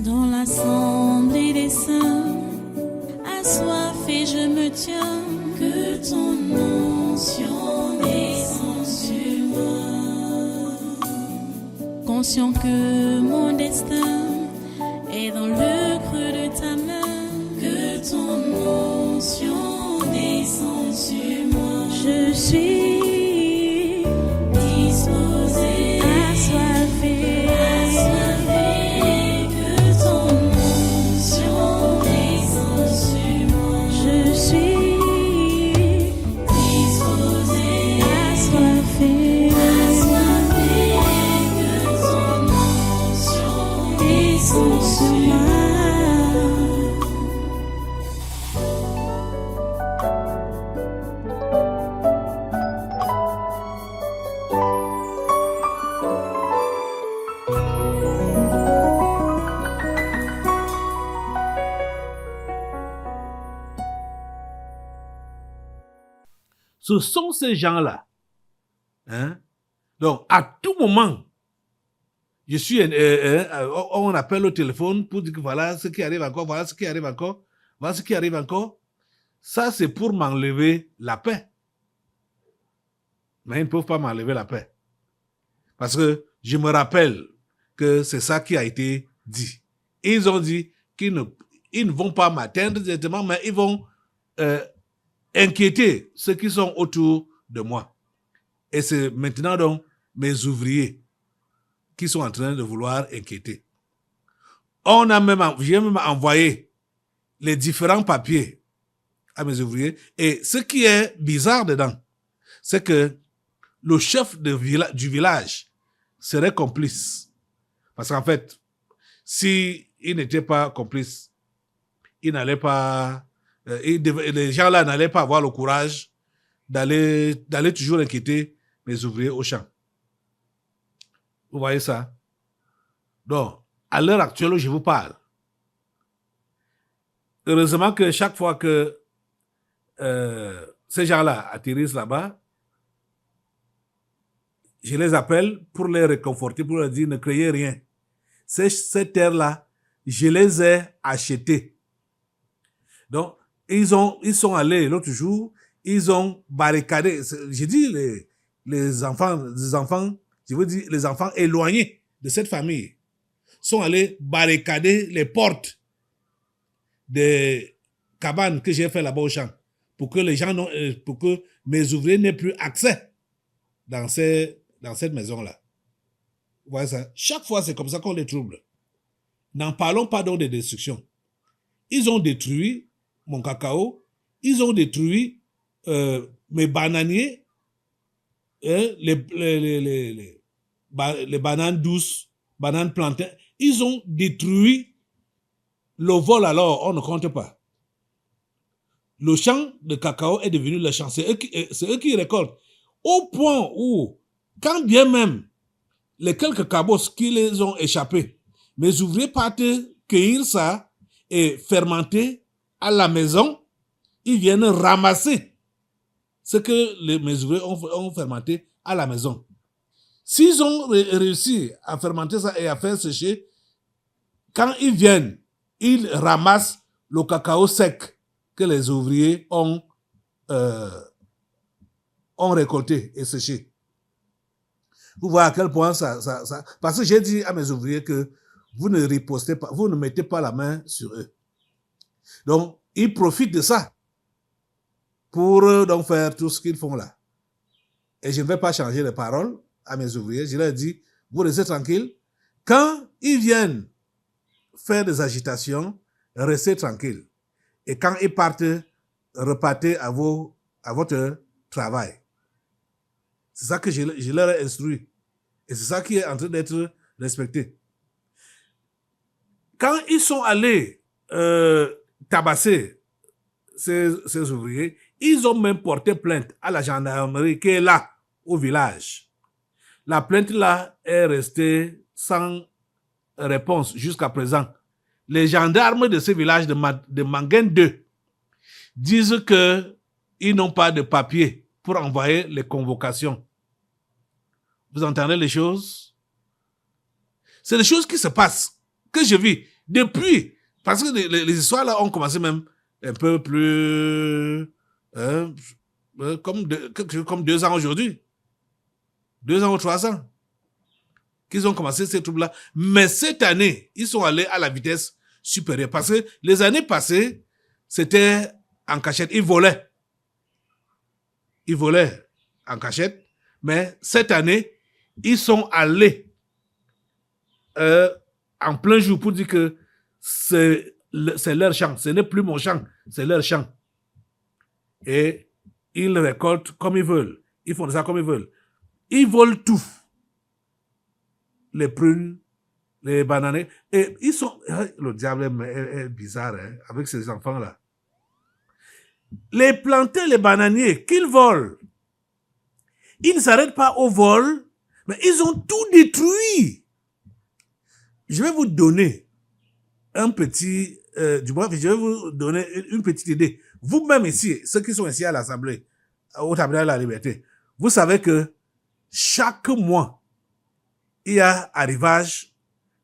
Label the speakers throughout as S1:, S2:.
S1: Dans l'assemblée des saints, assoiffé je me tiens, que ton onction descende sur moi. Conscient que mon destin est dans le creux de ta main, que ton onction descende sur moi. Je suis disposé, assoiffé, que ton onction descende sur moi. Je suis disposé, assoiffé, que ton onction descende sur moi.
S2: Ce sont ces gens-là. Hein? Donc, à tout moment, je suis, on appelle au téléphone pour dire que voilà ce qui arrive encore, voilà ce qui arrive encore, voilà ce qui arrive encore. Ça, c'est pour m'enlever la paix. Mais ils ne peuvent pas m'enlever la paix. Parce que je me rappelle que c'est ça qui a été dit. Ils ont dit qu'ils ne vont pas m'atteindre directement, mais ils vont inquiéter ceux qui sont autour de moi. Et c'est maintenant donc mes ouvriers qui sont en train de vouloir inquiéter. J'ai même envoyé les différents papiers à mes ouvriers. Et ce qui est bizarre dedans, c'est que le chef du village serait complice. Parce qu'en fait, s'il n'était pas complice, il n'allait pas... les gens-là n'allaient pas avoir le courage d'aller toujours inquiéter mes ouvriers au champ. Vous voyez ça? Donc, à l'heure actuelle où je vous parle, heureusement que chaque fois que ces gens-là atterrissent là-bas, je les appelle pour les réconforter, pour leur dire ne craignez rien. Ces terres-là, je les ai achetées. Donc, ils sont allés l'autre jour, ils ont barricadé. J'ai dit les enfants, je veux dire les enfants éloignés de cette famille, sont allés barricader les portes des cabanes que j'ai fait là-bas au champ, pour que mes ouvriers n'aient plus accès dans cette maison-là. Vous voyez ça? Chaque fois, c'est comme ça qu'on les trouble. N'en parlons pas donc de destruction. Ils ont détruit mon cacao, ils ont détruit mes bananiers, les bananes douces, bananes plantains. Ils ont détruit le vol, alors on ne compte pas. Le champ de cacao est devenu le champ. C'est eux qui récoltent. Au point où, quand bien même les quelques cabosses qui les ont échappés, mes ouvriers partent cueillir ça et fermenter à la maison, ils viennent ramasser ce que mes ouvriers ont fermenté à la maison. S'ils ont réussi à fermenter ça et à faire sécher, quand ils viennent, ils ramassent le cacao sec que les ouvriers ont récolté et séché. Vous voyez à quel point ça... Parce que j'ai dit à mes ouvriers que vous ne ripostez pas, vous ne mettez pas la main sur eux. Donc, ils profitent de ça pour donc faire tout ce qu'ils font là. Et je ne vais pas changer les paroles à mes ouvriers. Je leur dis, vous restez tranquilles. Quand ils viennent faire des agitations, restez tranquilles. Et quand ils partent, repartez à votre travail. C'est ça que je leur ai instruit. Et c'est ça qui est en train d'être respecté. Quand ils sont allés tabasser ces ouvriers, ils ont même porté plainte à la gendarmerie qui est là, au village. La plainte là est restée sans réponse jusqu'à présent. Les gendarmes de ce village de Manguin 2 disent qu'ils n'ont pas de papier pour envoyer les convocations. Vous entendez les choses? C'est les choses qui se passent, que je vis. Depuis, parce que les histoires là ont commencé même un peu plus comme 2 ans aujourd'hui. 2 ans ou 3 ans qu'ils ont commencé ces troubles-là. Mais cette année, ils sont allés à la vitesse supérieure. Parce que les années passées, c'était en cachette. Ils volaient. Ils volaient en cachette. Mais cette année, ils sont allés en plein jour pour dire que c'est leur champ. Ce n'est plus mon champ, c'est leur champ. Et ils récoltent comme ils veulent. Ils font ça comme ils veulent. Ils volent tout. Les prunes, les bananes. Et ils sont... Le diable est bizarre, hein, avec ces enfants-là. Les plantains, les bananiers, qu'ils volent. Ils ne s'arrêtent pas au vol, mais ils ont tout détruit. Je vais vous donner un petit... je vais vous donner une petite idée. Vous-même ici, ceux qui sont ici à l'Assemblée, au Tabernacle de la Liberté, vous savez que chaque mois, il y a arrivage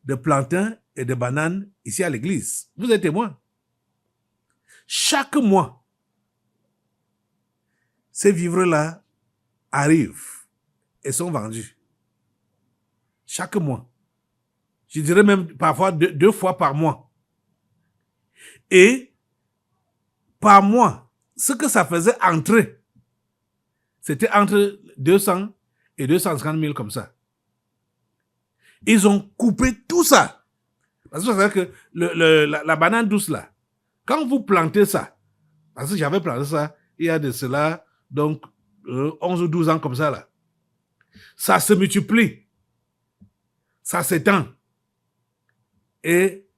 S2: de plantains et de bananes ici à l'église. Vous êtes témoins. Chaque mois, ces vivres-là arrivent et sont vendus. Chaque mois. Je dirais même parfois 2 fois par mois. Et par mois, ce que ça faisait entrer, c'était entre 200 et 250 000 comme ça. Ils ont coupé tout ça. Parce que vous savez que la banane douce là, quand vous plantez ça, parce que j'avais planté ça, il y a de cela, donc 11 ou 12 ans comme ça là, ça se multiplie, ça s'étend, et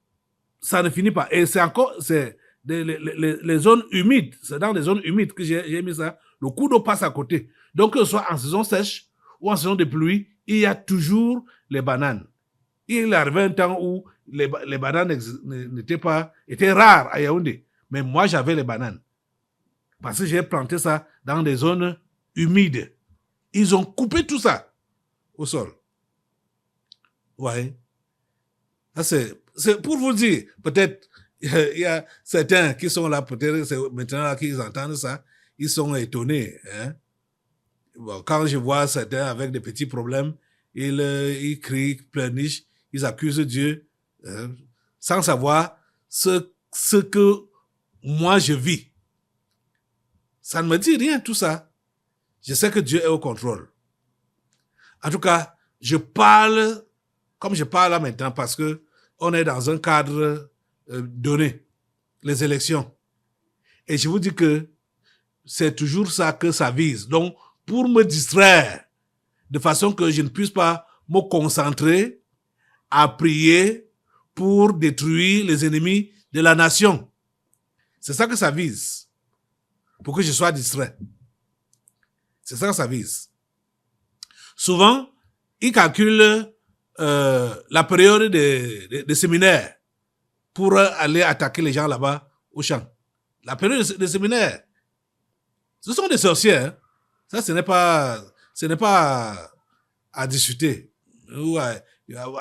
S2: ça ne finit pas. Et c'est encore, c'est les zones humides, c'est dans les zones humides que j'ai mis ça, le cours d'eau passe à côté. Donc que ce soit en saison sèche ou en saison de pluie, il y a toujours les bananes. Il arrivait un temps où les bananes étaient rares à Yaoundé. Mais moi, j'avais les bananes. Parce que j'ai planté ça dans des zones humides. Ils ont coupé tout ça au sol. Ouais. C'est pour vous dire, peut-être, il y a certains qui sont là, peut-être, c'est maintenant qu'ils entendent ça, ils sont étonnés. Hein? Bon, quand je vois certains avec des petits problèmes, ils crient, pleurnichent, ils accusent Dieu, sans savoir ce que moi je vis. Ça ne me dit rien, tout ça. Je sais que Dieu est au contrôle. En tout cas, je parle comme je parle là maintenant parce que on est dans un cadre donné, les élections. Et je vous dis que c'est toujours ça que ça vise. Donc, pour me distraire, de façon que je ne puisse pas me concentrer à prier pour détruire les ennemis de la nation. C'est ça que ça vise. Pour que je sois distrait. C'est ça que ça vise. Souvent, ils calculent la période des séminaires pour aller attaquer les gens là-bas au champ. La période des séminaires. Ce sont des sorciers. Hein. Ça, ce n'est pas à discuter ou à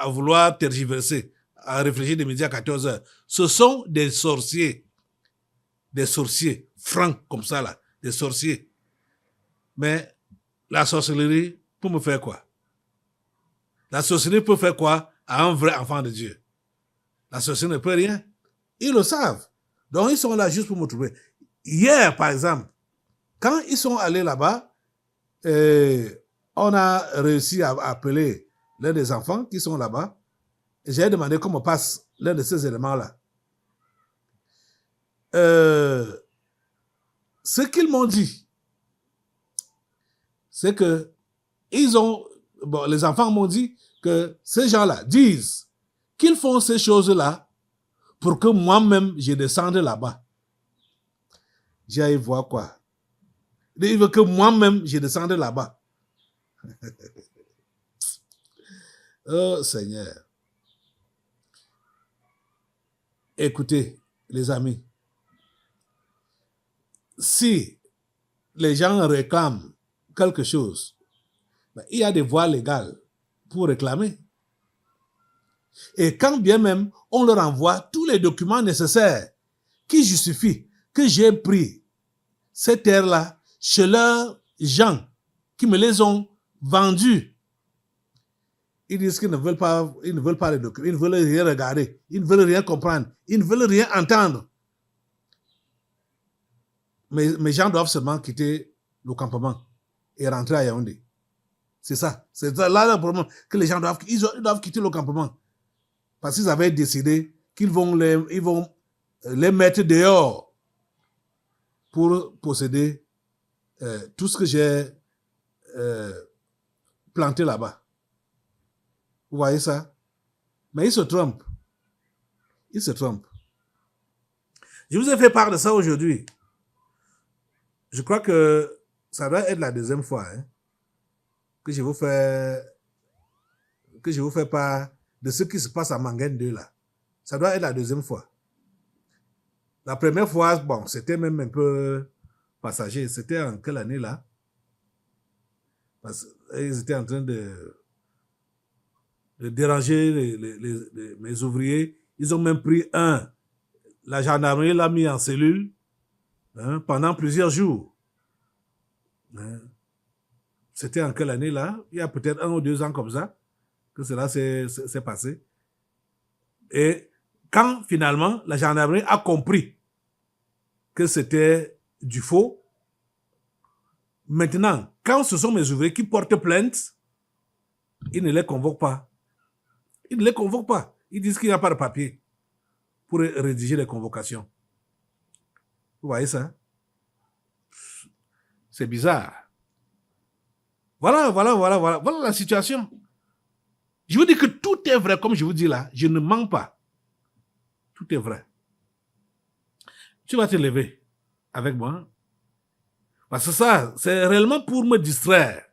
S2: vouloir tergiverser, à réfléchir de midi à 14 heures. Ce sont des sorciers francs comme ça là, des sorciers. Mais la sorcellerie, pour me faire quoi? La sorcellerie peut faire quoi à un vrai enfant de Dieu? La sorcellerie ne peut rien. Ils le savent. Donc ils sont là juste pour me trouver. Hier, par exemple, quand ils sont allés là-bas, on a réussi à appeler l'un des enfants qui sont là-bas. Et j'ai demandé comment passe l'un de ces éléments-là. Ce qu'ils m'ont dit, c'est que les enfants m'ont dit que ces gens-là disent qu'ils font ces choses-là pour que moi-même je descende là-bas. J'ai allé voir quoi? Il veut que moi-même je descende là-bas. Oh Seigneur. Écoutez, les amis, si les gens réclament quelque chose, il y a des voies légales pour réclamer. Et quand bien même on leur envoie tous les documents nécessaires qui justifient que j'ai pris ces terres-là chez leurs gens qui me les ont vendues, ils disent qu'ils ne veulent pas les documents, ils ne veulent rien regarder, ils ne veulent rien comprendre, ils ne veulent rien entendre. Mais mes gens doivent seulement quitter le campement et rentrer à Yaoundé. C'est ça. C'est là le problème que les gens doivent quitter le campement. Parce qu'ils avaient décidé qu'ils vont les mettre dehors pour posséder tout ce que j'ai planté là-bas. Vous voyez ça? Mais ils se trompent. Ils se trompent. Je vous ai fait part de ça aujourd'hui. Je crois que ça doit être la deuxième fois que je vous fais part de ce qui se passe à Manguen 2 là. Ça doit être la deuxième fois. La première fois, bon, c'était même un peu passager. C'était en quelle année là? Parce qu'ils étaient en train de déranger mes ouvriers. Ils ont même pris la gendarmerie l'a mis en cellule pendant plusieurs jours. C'était en quelle année là? Il y a peut-être 1 ou 2 ans comme ça que cela s'est passé. Et quand finalement la gendarmerie a compris que c'était du faux, maintenant, quand ce sont mes ouvriers qui portent plainte, ils ne les convoquent pas. Ils ne les convoquent pas. Ils disent qu'il n'y a pas de papier pour rédiger les convocations. Vous voyez ça? C'est bizarre. Voilà la situation. Je vous dis que tout est vrai, comme je vous dis là. Je ne mens pas. Tout est vrai. Tu vas te lever avec moi. Parce que ça, c'est réellement pour me distraire.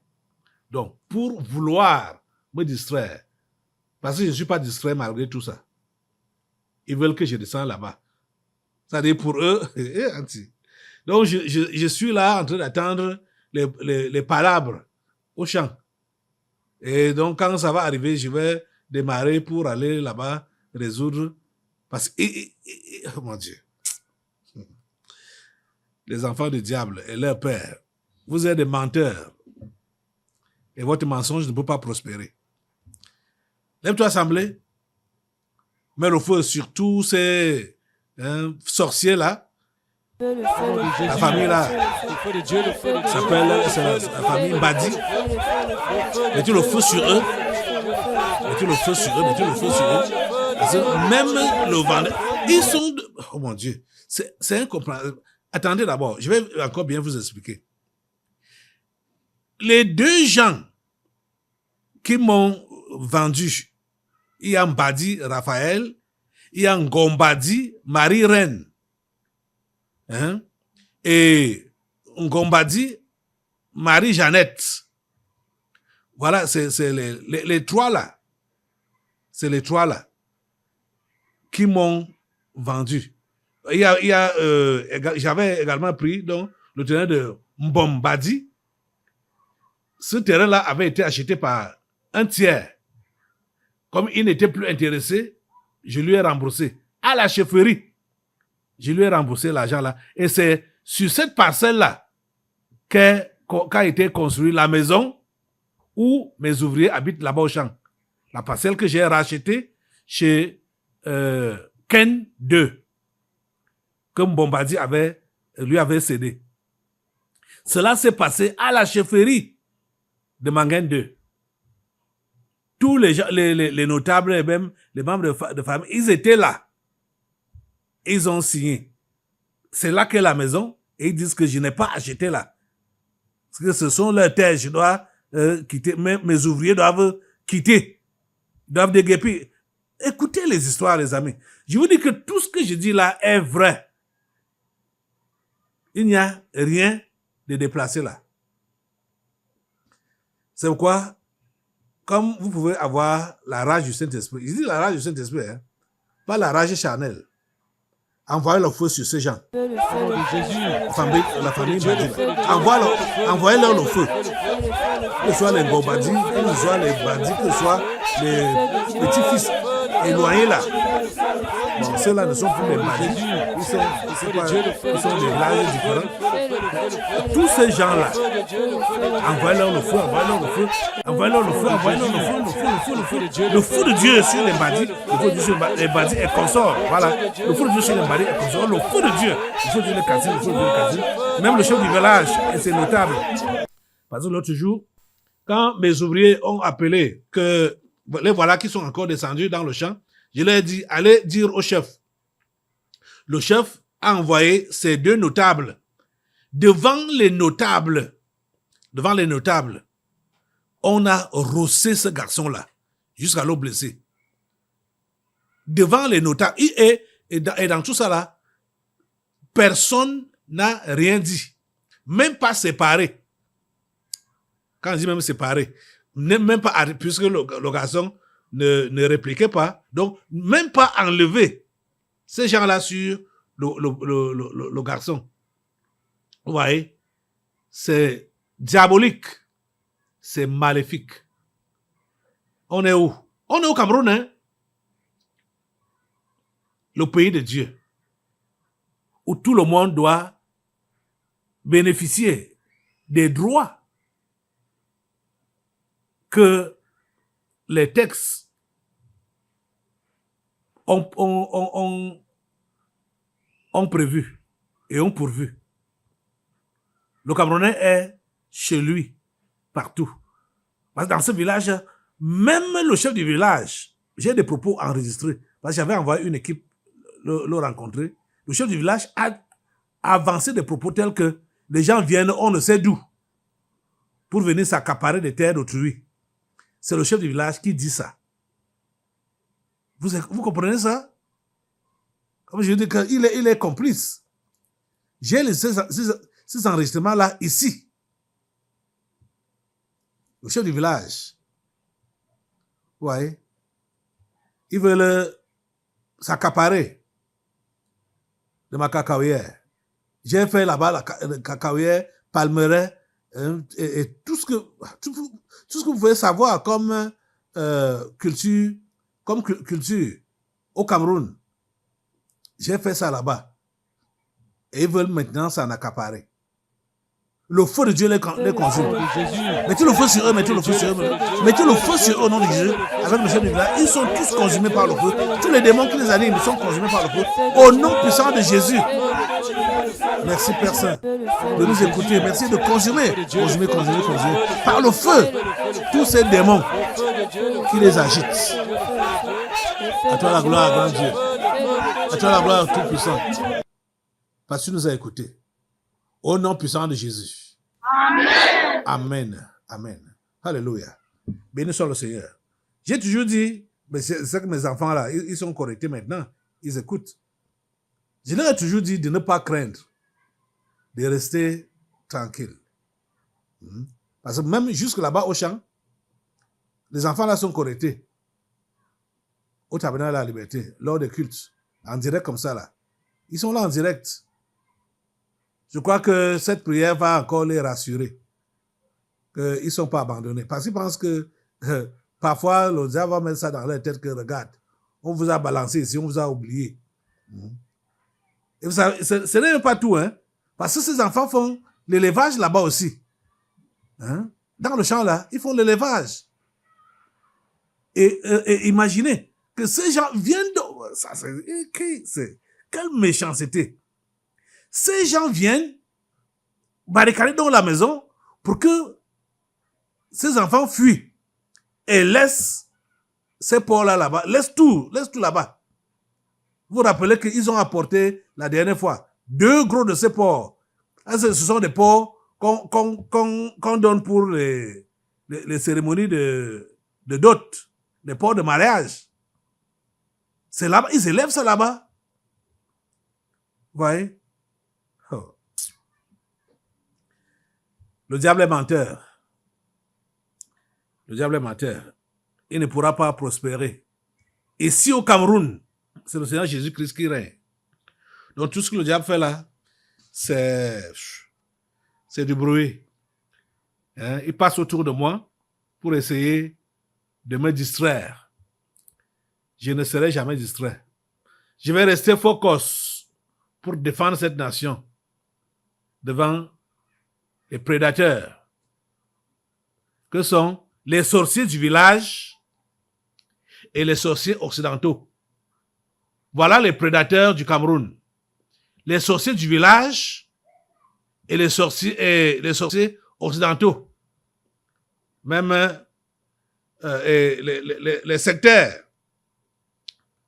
S2: Donc, pour vouloir me distraire. Parce que je ne suis pas distrait malgré tout ça. Ils veulent que je descende là-bas. C'est-à-dire pour eux, donc je suis là en train d'attendre les palabres au champ. Et donc quand ça va arriver, je vais démarrer pour aller là-bas résoudre. Parce que, oh mon Dieu, les enfants du diable et leur père, vous êtes des menteurs. Et votre mensonge ne peut pas prospérer. Lève-toi assemblée, mets le feu sur tous ces sorciers là. La famille là s'appelle la famille Mbadi. Mettez le feu sur eux. Mettez le feu sur eux. Mettez le feu sur eux. Parce que même le vendeur, ils sont... Oh mon Dieu, c'est incompréhensible. Attendez d'abord, je vais encore bien vous expliquer. Les 2 gens qui m'ont vendu, il y a Mbadi Raphaël, il y a Ngombadi Marie-Reine. Et Ngombadi Marie-Jeannette. Voilà, c'est les 3 là. C'est les 3 là qui m'ont vendu. J'avais également pris donc, le terrain de Mbombadi. Ce terrain-là avait été acheté par un tiers. Comme il n'était plus intéressé, je lui ai remboursé. À la chefferie, je lui ai remboursé l'argent là. Et c'est sur cette parcelle-là qu'a été construite la maison où mes ouvriers habitent là-bas au champ. La parcelle que j'ai rachetée chez Ken 2, que Mbombadi lui avait cédé. Cela s'est passé à la chefferie de Manguen 2. Tous les notables et même les membres de famille, ils étaient là. Ils ont signé. C'est là qu'est la maison et ils disent que je n'ai pas acheté là. Parce que ce sont leurs terres, je dois quitter. Mes ouvriers doivent quitter. Doivent déguerpir. Écoutez les histoires, les amis. Je vous dis que tout ce que je dis là est vrai. Il n'y a rien de déplacé là. C'est pourquoi, comme vous pouvez avoir la rage du Saint-Esprit, je dis la rage du Saint-Esprit, pas la rage charnelle. Envoyez le feu sur ces gens. La famille Mbadi. Envoyez-leur le feu. Que ce soit les Ngobadi, que ce soit les Badi, que ce soit les petits-fils. éloignés là. Bon, ceux-là ne sont plus des bandits. Ils sont des villages différents. Tous ces gens-là, envoyez-leur le feu, envoyez-leur le feu, envoyez-leur le feu, envoyez-leur le feu, le feu, le feu, le feu. Le feu de Dieu sur les bandits, le feu de Dieu sur les bandits est consort. Voilà. Le feu de Dieu sur les bandits est consort. Le feu de Dieu, le feu de Dieu les cassine, le feu de Dieu les cassine. Même le chef du village, et c'est notable. Parce que l'autre jour, quand mes ouvriers ont appelé que les voilà qui sont encore descendus dans le champ, je leur ai dit, allez dire au chef. Le chef a envoyé ses 2 notables. Devant les notables, on a rossé ce garçon-là, jusqu'à l'eau blessé. Devant les notables. Et dans tout ça là, personne n'a rien dit. Même pas séparé. Quand je dis même séparé, même pas, puisque le garçon ne répliquait pas, donc même pas enlever ces gens-là sur le garçon. Vous voyez, c'est diabolique, c'est maléfique. On est où? On est au Cameroun, hein? Le pays de Dieu, où tout le monde doit bénéficier des droits que les textes ont prévu et ont pourvu. Le Camerounais est chez lui, partout. Parce que dans ce village, même le chef du village, j'ai des propos enregistrés, parce que j'avais envoyé une équipe le rencontrer. Le chef du village a avancé des propos tels que les gens viennent, on ne sait d'où, pour venir s'accaparer des terres d'autrui. C'est le chef du village qui dit ça. Vous comprenez ça? Comme je dis qu'il est complice. J'ai ces enregistrements-là ici. Le chef du village. Vous voyez? Ils veulent s'accaparer de ma cacaoyère. J'ai fait là-bas la cacaoyère, palmeraie, et tout ce que vous pouvez savoir comme culture au Cameroun. J'ai fait ça là-bas. Et ils veulent maintenant s'en accaparer. Le feu de Dieu les consume. Mettez le feu sur eux, mettez le feu sur eux. Mettez le feu sur eux au nom de Jésus. Avec le chef du village, ils sont tous consumés par le feu. Tous les démons qui les animent sont consumés par le feu. Au nom puissant de Jésus. Merci Père Saint de nous écouter. Merci de consumer. Par le feu, tous ces démons qui les agitent. À toi la gloire, grand Dieu. À toi la gloire tout puissant. Parce que tu nous as écoutés. Au nom puissant de Jésus. Amen. Amen. Amen. Alléluia. Béni soit le Seigneur. J'ai toujours dit, mais c'est que mes enfants là, ils sont correctés maintenant. Ils écoutent. Je leur ai toujours dit de ne pas craindre, de rester tranquille. Parce que même jusque là-bas au champ, les enfants là sont correctés. Au tabernacle de la liberté, lors des cultes, en direct comme ça là. Ils sont là en direct. Je crois que cette prière va encore les rassurer. Qu'ils ne sont pas abandonnés. Parce qu'ils pensent que parfois le diable va mettre ça dans leur tête que regarde, on vous a balancé ici, on vous a oublié. Et vous savez, ce n'est même pas tout, hein. Parce que ces enfants font l'élevage là-bas aussi. Hein? Dans le champ là, ils font l'élevage. Et imaginez que ces gens viennent de... Ça, c'est quelle méchanceté. Ces gens viennent barricader dans la maison pour que ces enfants fuient et laissent ces porcs-là là-bas, laissent tout là-bas. Vous vous rappelez qu'ils ont apporté la dernière fois 2 gros de ces porcs. Ce sont des porcs qu'on donne pour les cérémonies de dot, les porcs de mariage. C'est là-bas, ils élèvent ça là-bas. Vous voyez? Oh. Le diable est menteur. Le diable est menteur. Il ne pourra pas prospérer. Ici au Cameroun, c'est le Seigneur Jésus-Christ qui règne. Donc tout ce que le diable fait là, c'est du bruit. Hein? Il passe autour de moi pour essayer de me distraire. je ne serai jamais distrait. Je vais rester focus pour défendre cette nation devant les prédateurs que sont les sorciers du village et les sorciers occidentaux. Voilà les prédateurs du Cameroun. Les sorciers du village et les sorciers occidentaux. Même et les secteurs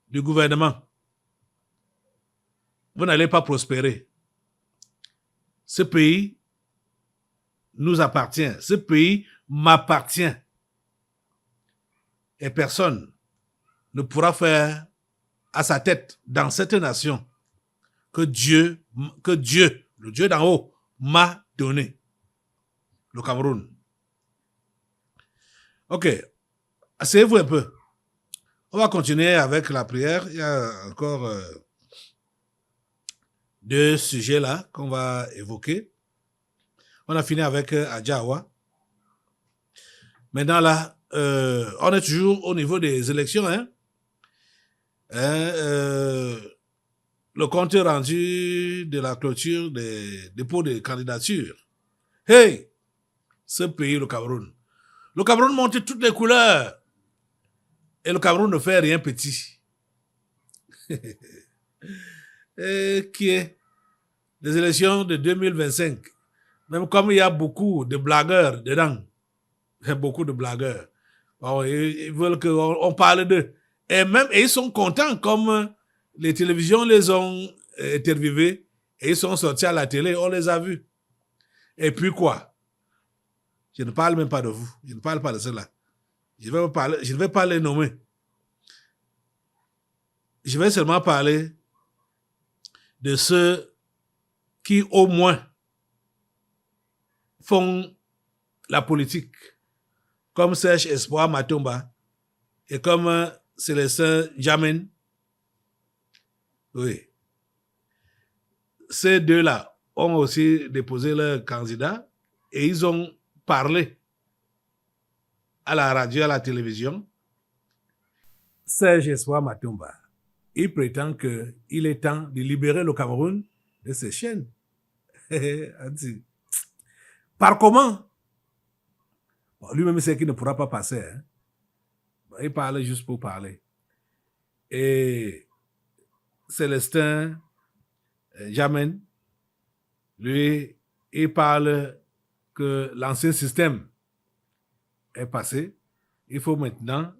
S2: du gouvernement. Vous n'allez pas prospérer. Ce pays nous appartient. Ce pays m'appartient. Et personne ne pourra faire à sa tête dans cette nation que Dieu, le Dieu d'en haut, m'a donné. Le Cameroun. Ok. Asseyez-vous un peu. On va continuer avec la prière. Il y a encore deux sujets là qu'on va évoquer. On a fini avec Adjawa. Maintenant là, on est toujours au niveau des élections. Le compte rendu de la clôture des dépôts de candidature. Hey! Ce pays, le Cameroun. Le Cameroun montre toutes les couleurs. Et le Cameroun ne fait rien petit. Et qui est les élections de 2025. Même comme il y a beaucoup de blagueurs dedans. Il y a beaucoup de blagueurs. Bon, ils veulent qu'on parle d'eux. Et ils sont contents comme les télévisions les ont interviewés et ils sont sortis à la télé, on les a vus. Et puis quoi? Je ne parle même pas de vous. Je ne parle pas de cela. Je ne vais pas les nommer. Je vais seulement parler de ceux qui, au moins, font la politique, comme Serge Espoir Matomba et comme Célestin Jamin. Oui. Ces deux-là ont aussi déposé leur candidat et ils ont parlé à la radio, à la télévision. Serge Espoir Matomba, il prétend qu'il est temps de libérer le Cameroun de ses chaînes. Par comment? Bon, lui-même sait qu'il ne pourra pas passer. Bon, il parle juste pour parler. Et Célestin Jamin, lui, il parle que l'ancien système est passé. Il faut maintenant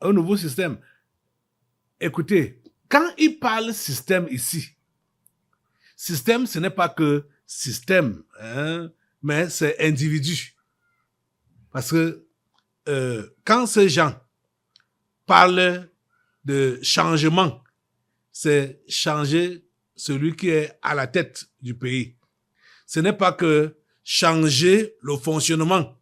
S2: un nouveau système. Écoutez, quand il parle système ici, système, ce n'est pas que système, mais c'est individu. Parce que quand ces gens parlent de changement, c'est changer celui qui est à la tête du pays. Ce n'est pas que changer le fonctionnement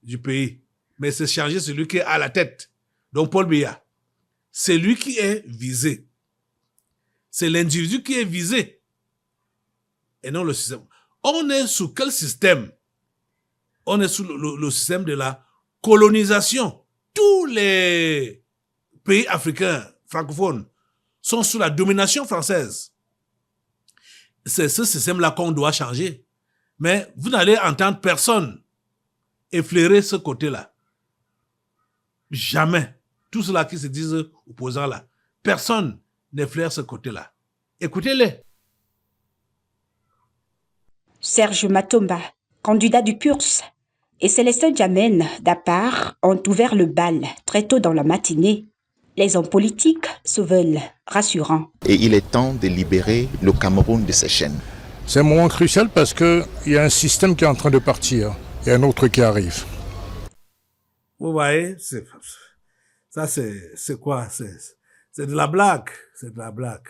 S2: du pays, mais c'est changer celui qui est à la tête. Donc Paul Biya, c'est lui qui est visé. C'est l'individu qui est visé et non le système. On est sous quel système? On est sous le système de la colonisation. Tous les pays africains francophones sont sous la domination française. C'est ce système-là qu'on doit changer. Mais vous n'allez entendre personne effleurer ce côté-là. Jamais. Tous ceux-là qui se disent opposants là, personne n'effleure ce côté-là. Écoutez-les.
S3: Serge Matomba, candidat du PURS, et Célestin Jamin d'Apart ont ouvert le bal très tôt dans la matinée. Les hommes politiques se veulent rassurants.
S4: Et il est temps de libérer le Cameroun de ses chaînes.
S5: C'est un moment crucial parce qu'il y a un système qui est en train de partir et un autre qui arrive.
S2: Vous voyez, ça c'est quoi? C'est de la blague. C'est de la blague.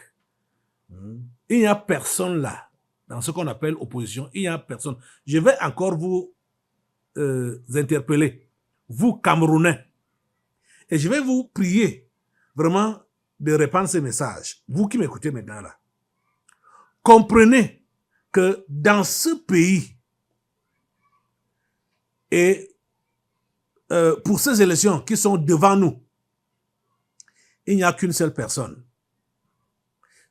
S2: Il n'y a personne là, dans ce qu'on appelle opposition, il n'y a personne. Je vais encore vous interpeller, vous Camerounais, et je vais vous prier vraiment de répandre ces messages. Vous qui m'écoutez maintenant là, comprenez que dans ce pays, et pour ces élections qui sont devant nous, il n'y a qu'une seule personne.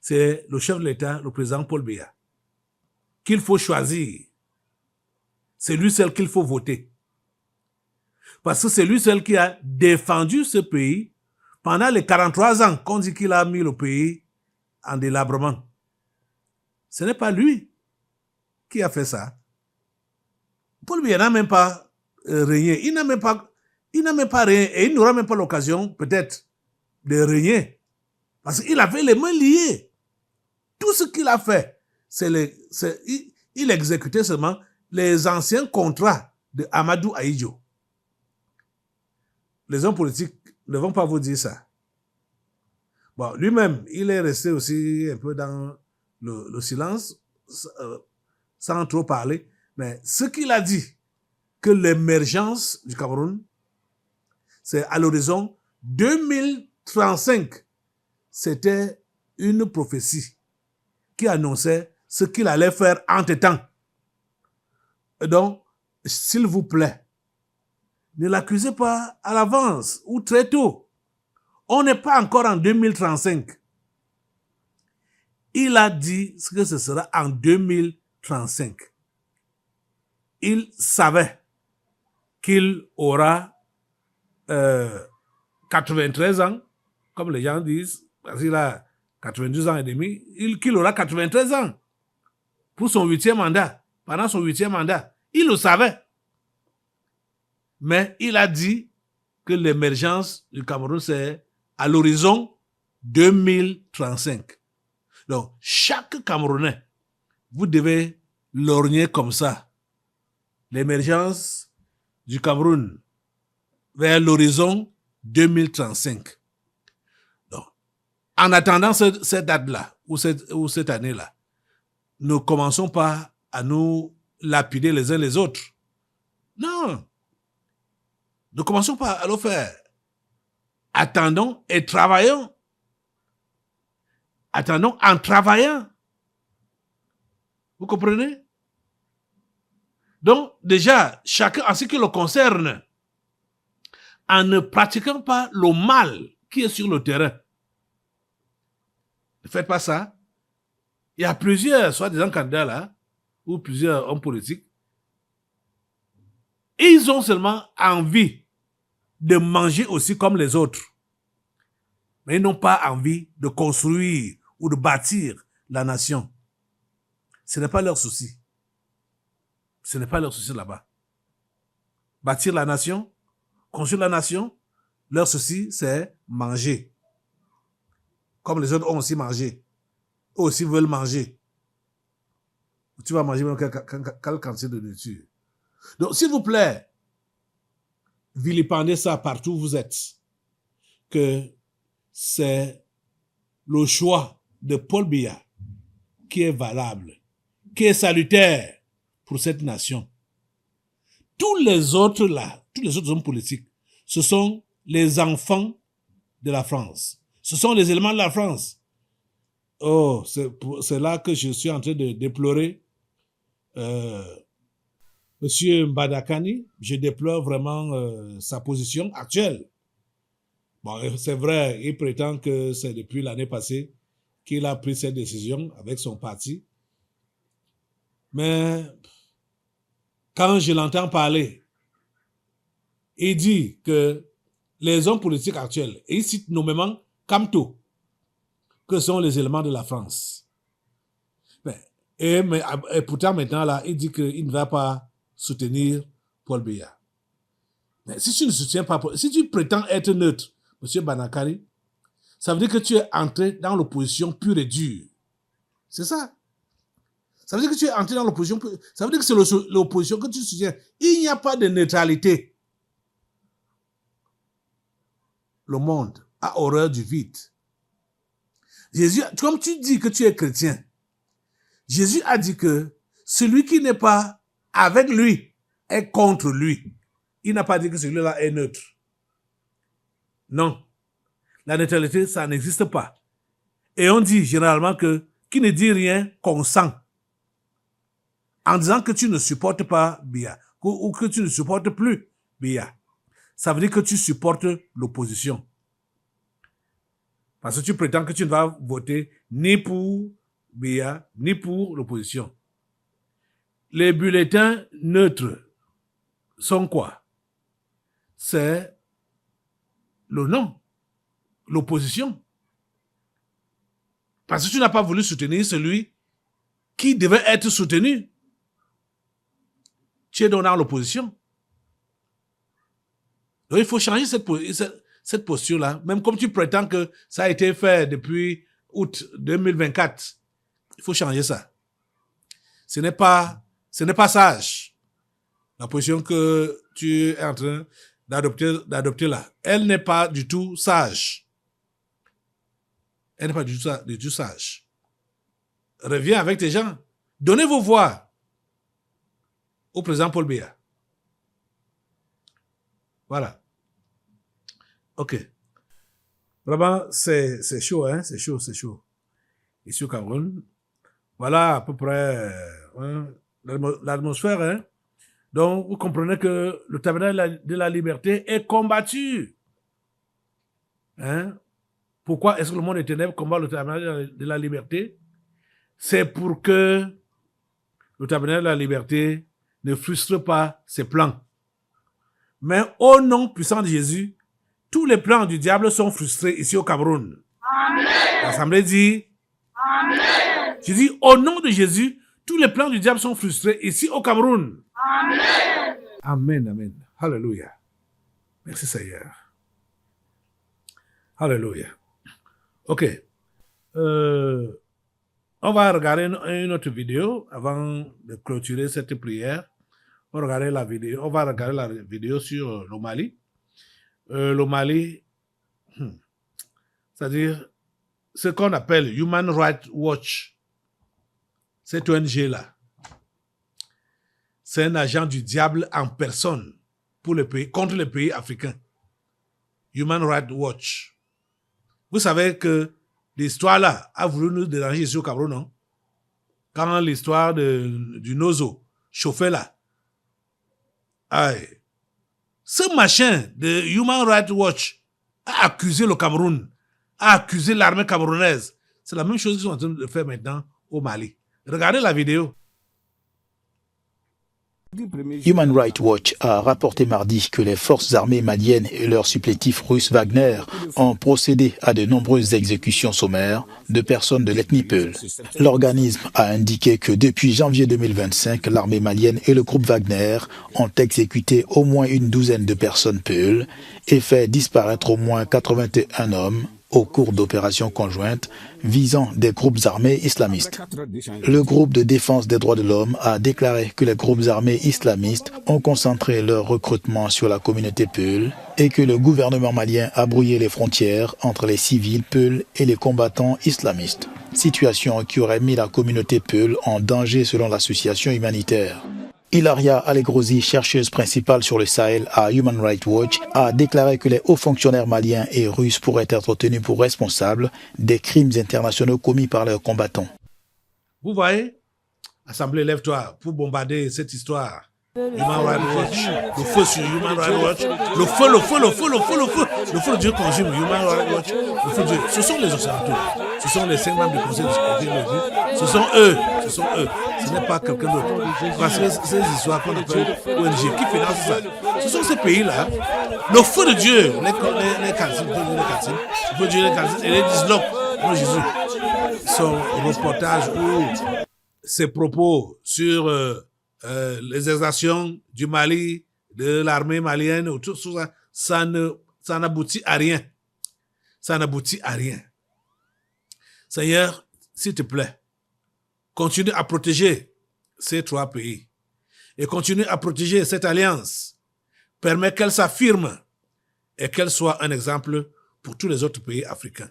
S2: C'est le chef de l'État, le président Paul Biya, qu'il faut choisir. C'est lui seul qu'il faut voter. Parce que c'est lui seul qui a défendu ce pays pendant les 43 ans qu'on dit qu'il a mis le pays en délabrement. Ce n'est pas lui qui a fait ça. Paul Biya n'a même pas régné. Il n'a même pas régné et il n'aura même pas l'occasion, peut-être, de régner. Parce qu'il avait les mains liées. Tout ce qu'il a fait, il exécutait seulement les anciens contrats de Amadou Ahidjo. Les hommes politiques ne vont pas vous dire ça. Bon, lui-même, il est resté aussi un peu dans le silence, sans trop parler. Mais ce qu'il a dit, que l'émergence du Cameroun, c'est à l'horizon 2035, c'était une prophétie qui annonçait ce qu'il allait faire entre-temps. Donc, s'il vous plaît, ne l'accusez pas à l'avance ou très tôt. On n'est pas encore en 2035. Il a dit ce que ce sera en 2035. Il savait qu'il aura 93 ans, comme les gens disent, parce qu'il a 92 ans et demi, qu'il aura 93 ans pour son 8e mandat, pendant son 8e mandat. Il le savait. Mais il a dit que l'émergence du Cameroun, c'est à l'horizon 2035. Donc, chaque Camerounais, vous devez lorgner comme ça l'émergence du Cameroun vers l'horizon 2035. Donc, en attendant cette date-là, ou cette année-là, ne commençons pas à nous lapider les uns les autres. Non. Ne commençons pas à le faire. Attendons et travaillons. Attendons en travaillant. Vous comprenez? Donc, déjà, chacun, en ce qui le concerne, en ne pratiquant pas le mal qui est sur le terrain, ne faites pas ça. Il y a plusieurs, soi-disant candidats là, ou plusieurs hommes politiques, ils ont seulement envie de manger aussi comme les autres. Mais ils n'ont pas envie de construire ou de bâtir la nation. Ce n'est pas leur souci. Ce n'est pas leur souci là-bas. Bâtir la nation, construire la nation, leur souci, c'est manger. Comme les autres ont aussi mangé. Eux aussi veulent manger. Tu vas manger même quelle quantité de nourriture. Donc, s'il vous plaît, vilipendez ça partout où vous êtes. Que c'est le choix de Paul Biya qui est valable, qui est salutaire pour cette nation. Tous les autres là, tous les autres hommes politiques, ce sont les enfants de la France. Ce sont les éléments de la France. Oh, c'est là que je suis en train de déplorer Monsieur Mbadakani. Je déplore vraiment sa position actuelle. Bon, c'est vrai, il prétend que c'est depuis l'année passée qu'il a pris cette décision avec son parti. Mais quand je l'entends parler, il dit que les hommes politiques actuels, et il cite nommément Kamto, que sont les éléments de la France. Et pourtant maintenant, là, il dit qu'il ne va pas soutenir Paul Biya. Mais si tu ne soutiens pas, si tu prétends être neutre, M. Banakari, ça veut dire que tu es entré dans l'opposition pure et dure. C'est ça. Ça veut dire que tu es entré dans l'opposition pure. Ça veut dire que c'est l'opposition que tu soutiens. Il n'y a pas de neutralité. Le monde a horreur du vide. Jésus, comme tu dis que tu es chrétien, Jésus a dit que celui qui n'est pas avec lui est contre lui. Il n'a pas dit que celui-là est neutre. Non. La neutralité, ça n'existe pas. Et on dit généralement que qui ne dit rien consent. En disant que tu ne supportes pas Biya ou que tu ne supportes plus Biya. Ça veut dire que tu supportes l'opposition. Parce que tu prétends que tu ne vas voter ni pour Biya, ni pour l'opposition. Les bulletins neutres sont quoi? C'est le non, l'opposition. Parce que tu n'as pas voulu soutenir celui qui devait être soutenu. Tu es donc dans l'opposition. Donc il faut changer cette posture-là. Même comme tu prétends que ça a été fait depuis août 2024. Il faut changer ça. Ce n'est pas sage. La position que tu es en train d'adopter là. Elle n'est pas du tout sage. Elle n'est pas du tout sage. Reviens avec tes gens. Donnez vos voix au président Paul Biya. Voilà. OK. Vraiment, c'est chaud, hein? C'est chaud. Ici au Cameroun. Voilà à peu près l'atmosphère, hein? Donc, vous comprenez que le tabernacle de la liberté est combattu. Hein? Pourquoi est-ce que le monde des ténèbres combat le tabernacle de la liberté? C'est pour que le tabernacle de la liberté ne frustre pas ses plans. Mais au nom puissant de Jésus, tous les plans du diable sont frustrés ici au Cameroun. Amen. L'Assemblée dit Amen. Je dis au nom de Jésus, tous les plans du diable sont frustrés ici au Cameroun. Amen. Amen. Alléluia. Merci Seigneur. Alléluia. OK. On va regarder une autre vidéo avant de clôturer cette prière. On va regarder la vidéo sur le Mali. Le Mali, c'est-à-dire ce qu'on appelle Human Rights Watch, cette ONG-là, c'est un agent du diable en personne pour le pays, contre les pays africains. Human Rights Watch. Vous savez que l'histoire là a voulu nous déranger ici au Cameroun, non? Quand l'histoire du Nozo chauffait là. Aïe. Ce machin de Human Rights Watch a accusé le Cameroun, a accusé l'armée camerounaise. C'est la même chose qu'ils sont en train de faire maintenant au Mali. Regardez la vidéo.
S6: Human Rights Watch a rapporté mardi que les forces armées maliennes et leur supplétif russe Wagner ont procédé à de nombreuses exécutions sommaires de personnes de l'ethnie Peul. L'organisme a indiqué que depuis janvier 2025, l'armée malienne et le groupe Wagner ont exécuté au moins une douzaine de personnes Peul et fait disparaître au moins 81 hommes au cours d'opérations conjointes visant des groupes armés islamistes. Le groupe de défense des droits de l'homme a déclaré que les groupes armés islamistes ont concentré leur recrutement sur la communauté Peul et que le gouvernement malien a brouillé les frontières entre les civils Peul et les combattants islamistes. Situation qui aurait mis la communauté Peul en danger selon l'association humanitaire. Ilaria Allegrosi, chercheuse principale sur le Sahel à Human Rights Watch, a déclaré que les hauts fonctionnaires maliens et russes pourraient être tenus pour responsables des crimes internationaux commis par leurs combattants.
S2: Vous voyez, Assemblée, lève-toi pour bombarder cette histoire. Human Rights Watch, le feu sur Human Rights Watch, le feu de Dieu consume Human Rights Watch, le feu de Dieu. Ce sont les Occidentaux, ce sont les 5 membres du Conseil de sécurité, ce sont eux, ce n'est pas quelqu'un d'autre. Parce que ces histoires qu'on appelle ONG, qui financent ça, ce sont ces pays-là, le feu de Dieu, les cantines, le feu de Dieu, les cantines, et les disloquent, comme Jésus. Son reportage ou ses propos sur les exactions du Mali, de l'armée malienne, tout ça, ça n'aboutit à rien. Ça n'aboutit à rien. Seigneur, s'il te plaît, continue à protéger ces 3 pays et continue à protéger cette alliance. Permets qu'elle s'affirme et qu'elle soit un exemple pour tous les autres pays africains.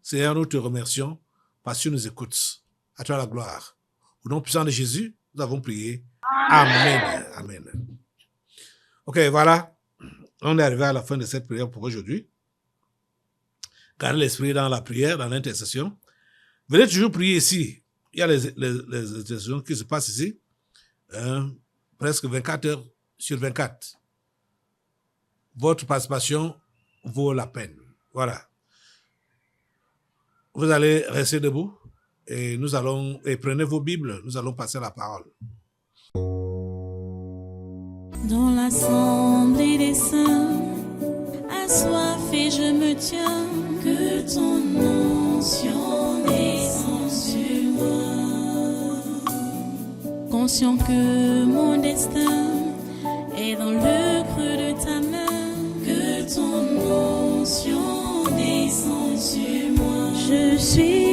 S2: Seigneur, nous te remercions parce que tu nous écoutes. À toi la gloire. Au nom puissant de Jésus, nous avons prié. Amen. Amen. OK, voilà. On est arrivé à la fin de cette prière pour aujourd'hui. Gardez l'esprit dans la prière, dans l'intercession. Venez toujours prier ici. Il y a les intercessions qui se passent ici. Presque 24 heures sur 24. Votre participation vaut la peine. Voilà. Vous allez rester debout et prenez vos Bibles, nous allons passer la parole.
S1: Dans l'assemblée des saints, assoiffé je me tiens, que ton onction descende sur moi. Conscient que mon destin est dans le creux de ta main, que ton onction descende sur moi. Je suis